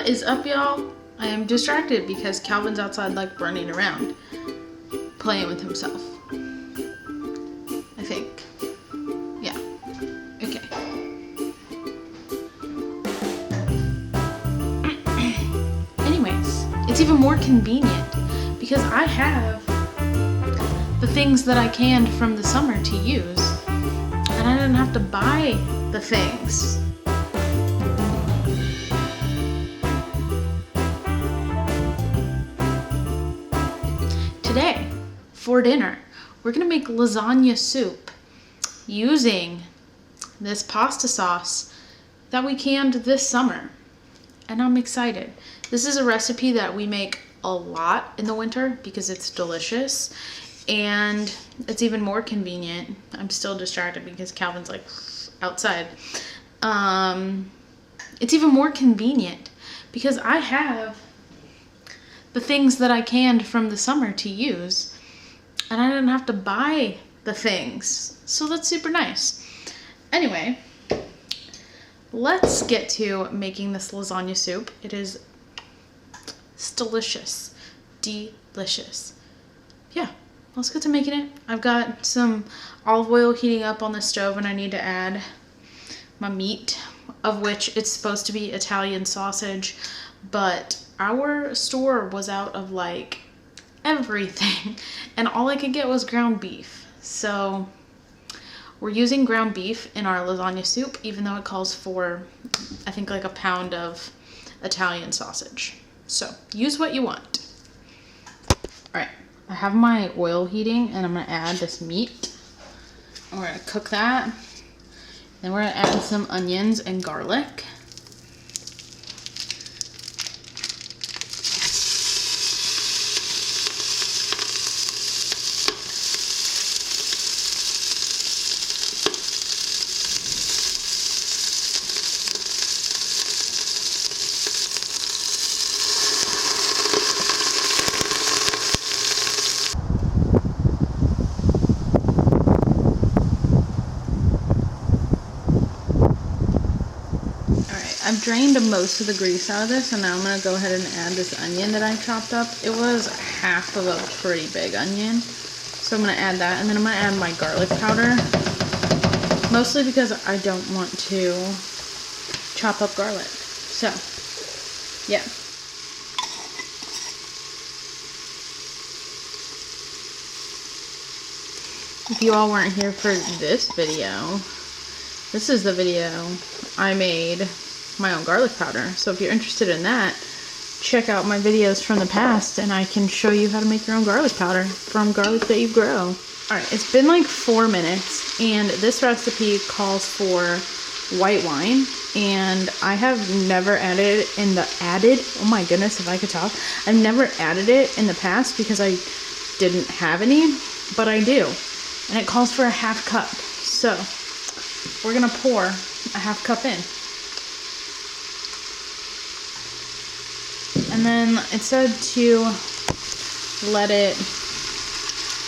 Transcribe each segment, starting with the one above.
What is up, y'all? I am distracted because Calvin's outside like running around, playing with himself. I think. Yeah. Okay. Anyways, it's even more convenient because I have the things that I canned from the summer to use, and I didn't have to buy the things. Today, for dinner, we're gonna make lasagna soup using this pasta sauce that we canned this summer. And I'm excited. This is a recipe that we make a lot in the winter because it's delicious and it's even more convenient. I'm still distracted because Calvin's like outside. It's even more convenient because I have the things that I canned from the summer to use, and I didn't have to buy the things. So that's super nice. Anyway, let's get to making this lasagna soup. It's delicious. Delicious. Yeah, let's get to making it. I've got some olive oil heating up on the stove, and I need to add my meat, of which it's supposed to be Italian sausage, but our store was out of like everything and all I could get was ground beef. So we're using ground beef in our lasagna soup, even though it calls for, I think, like a pound of Italian sausage. So use what you want. All right, I have my oil heating and I'm gonna add this meat. And we're gonna cook that. Then we're gonna add some onions and garlic. I've drained most of the grease out of this, and now I'm going to go ahead and add this onion that I chopped up. It was half of a pretty big onion, so I'm going to add that, and then I'm going to add my garlic powder, mostly because I don't want to chop up garlic. So, yeah. If you all weren't here for this video, this is the video I made my own garlic powder. So if you're interested in that, check out my videos from the past and I can show you how to make your own garlic powder from garlic that you grow. Alright, it's been like 4 minutes and this recipe calls for white wine, and I have never added oh my goodness, if I could talk, I've never added it in the past because I didn't have any, but I do, and it calls for a half cup. So we're gonna pour a half cup in. And then it said to let it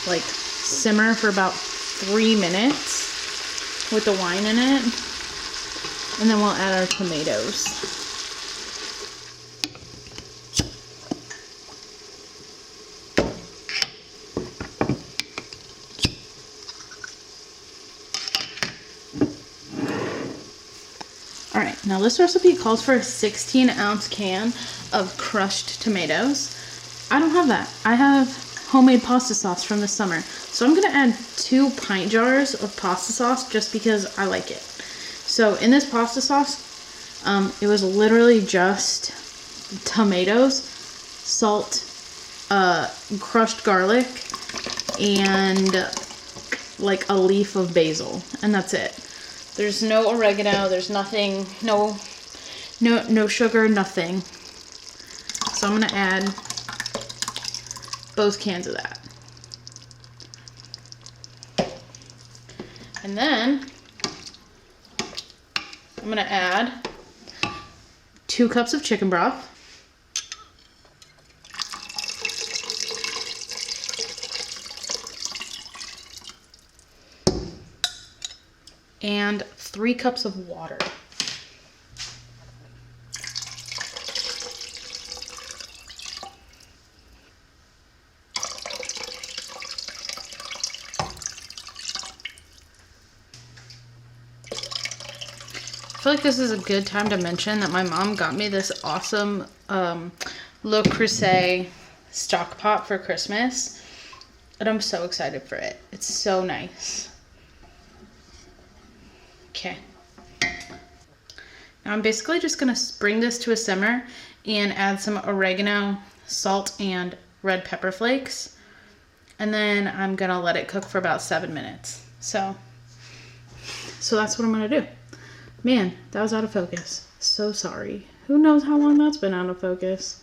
like simmer for about 3 minutes with the wine in it. And then we'll add our tomatoes. Alright, now this recipe calls for a 16-ounce can of crushed tomatoes. I don't have that. I have homemade pasta sauce from this summer. So I'm going to add 2 pint jars of pasta sauce just because I like it. So in this pasta sauce, it was literally just tomatoes, salt, crushed garlic, and like a leaf of basil. And that's it. There's no oregano, there's nothing, no sugar, nothing. So I'm going to add both cans of that. And then I'm going to add 2 cups of chicken broth. And 3 cups of water. feel like this is a good time to mention that my mom got me this awesome Le Creuset stock pot for Christmas. And I'm so excited for it. It's so nice. Okay. Now I'm basically just gonna bring this to a simmer and add some oregano, salt, and red pepper flakes. And then I'm gonna let it cook for about 7 minutes. So that's what I'm gonna do. Man, that was out of focus. So sorry. Who knows how long that's been out of focus?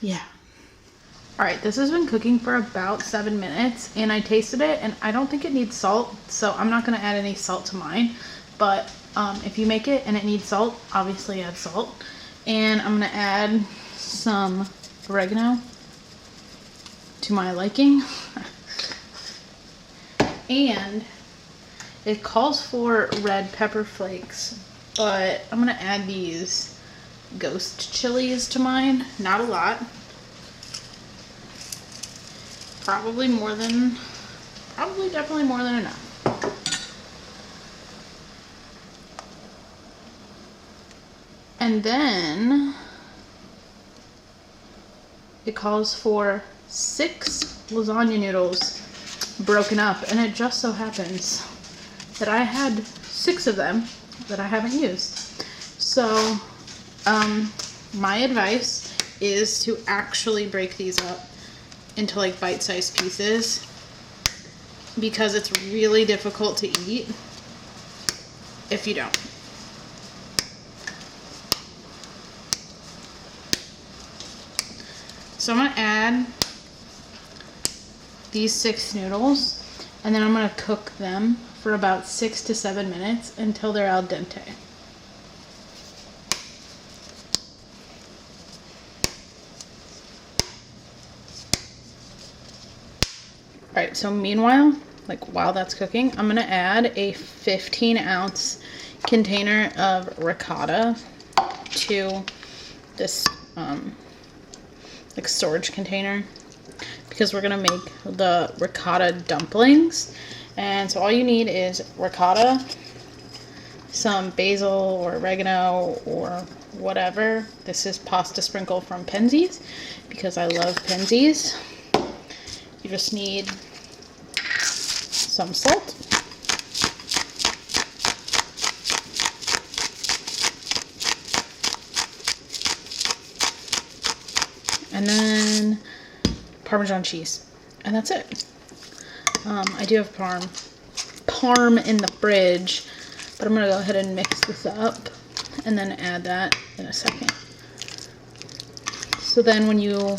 Yeah. All right, this has been cooking for about 7 minutes, and I tasted it, and I don't think it needs salt, so I'm not gonna add any salt to mine. But if you make it and it needs salt, obviously add salt. And I'm gonna add some oregano to my liking. And it calls for red pepper flakes, but I'm gonna add these ghost chilies to mine. Not a lot. Definitely more than enough. And then it calls for 6 lasagna noodles broken up, and it just so happens that I had 6 of them that I haven't used. So my advice is to actually break these up into like bite-sized pieces, because it's really difficult to eat if you don't. So I'm gonna add these 6 noodles, and then I'm gonna cook them for about 6 to 7 minutes until they're al dente. Alright, so meanwhile, like while that's cooking, I'm gonna add a 15-ounce container of ricotta to this like storage container, because we're gonna make the ricotta dumplings. And so all you need is ricotta, some basil or oregano or whatever. This is pasta sprinkle from Penzeys because I love Penzeys. You just need some salt. And then Parmesan cheese. And that's it. I do have parm in the fridge, but I'm gonna go ahead and mix this up and then add that in a second. So then when you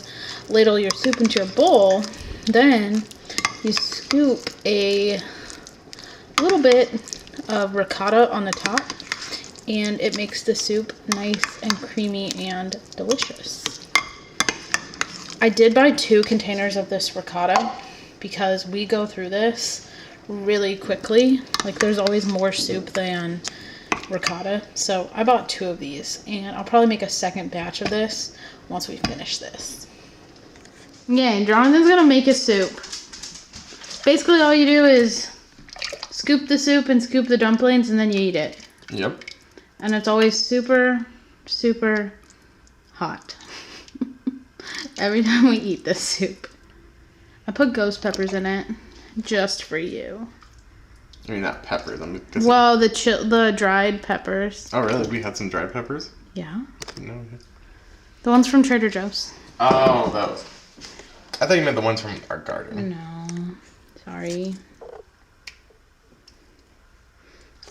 ladle your soup into your bowl, then you scoop a little bit of ricotta on the top, and it makes the soup nice and creamy and delicious. I did buy 2 containers of this ricotta because we go through this really quickly. Like, there's always more soup than ricotta. So I bought 2 of these, and I'll probably make a second batch of this once we finish this. Yeah, Jonathan's gonna make a soup. Basically all you do is scoop the soup and scoop the dumplings, and then you eat it. Yep. And it's always super, super hot. Every time we eat this soup. I put ghost peppers in it just for you. I mean, not peppers. Well, the dried peppers. Oh, really? We had some dried peppers? Yeah. No. The ones from Trader Joe's. Oh, those. I thought you meant the ones from our garden. No. Sorry.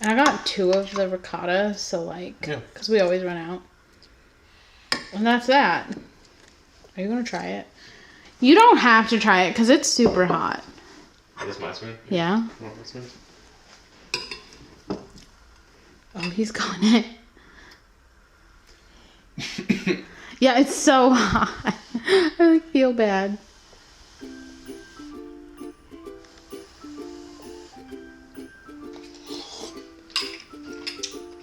And I got 2 of the ricotta, so like, yeah, because we always run out. And that's that. Are you going to try it? You don't have to try it because it's super hot. Is this my spoon? Yeah. My spoon? Oh, he's got it. Yeah, it's so hot. I like feel bad.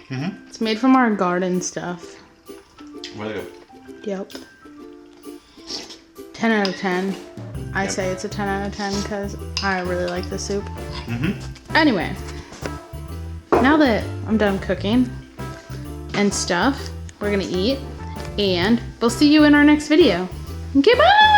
Mm-hmm. It's made from our garden stuff. Really good. Yep. 10 out of 10. I say it's a 10 out of 10 because I really like the soup. Mm-hmm. Anyway. now that I'm done cooking and stuff, we're gonna eat, and we'll see you in our next video. Okay, bye!